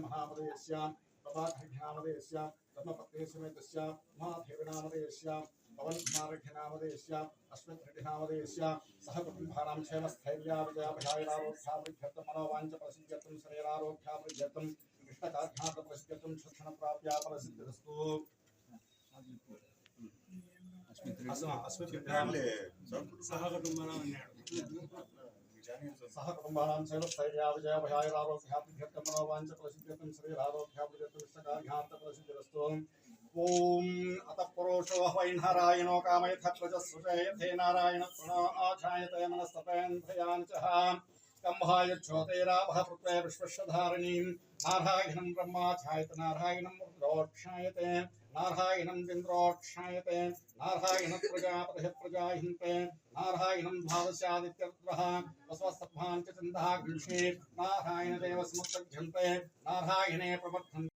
महामदेश्यां प्रभाघ्यामदेश्यां धर्मपत्नीसमेतस्यां महादेवनामदेश्यां पवनकुमारघ्यनामदेश्यां अश्वत्थनामदेश्यां सह कुटुम्बानां क्षेमस्थैर्याविजयाभयारोग्याभिवृद्ध्यर्थं मनोवाञ्छप्रसिद्ध्यर्थं शरीरारोग्याभिवृद्ध्यर्थं इष्टकार्यार्थप्रसिद्ध्यर्थं शिक्षणप्राप्याफलसिद्धिरस्तु। सह कुटुम्बानां क्षेमस्थैर्याविजयाभयारोग्याभिवृद्ध्यर्थं मनोवाञ्छप्रसिद्ध्यर्थं शरीरारोग्याभिवृद्ध्यर्थं इष्टकार्यार्थप्रसिद्धिरस्तु। ओम अतः पुरुषो वैन्हरायणो कामयथ प्रजस्सुजयथे नारायण प्रणो आचायते मनस्तपेन्द्रियान् च कम्भायच्छोतेराभः पृथ्वे विश्वस्यधारिणीं नारायणं ब्रह्माचायत नारायणं रुद्रोक्षायते नारायणं इन्द्रोक्षायते नारायणं प्रजापतिः प्रजाहिन्ते नारायणं द्वादशादित्यर्त्रः वस्वस्तभां च चन्दाग्निषे नारायणदेव समुत्सज्जन्ते नारायणे प्रवर्धन्ते।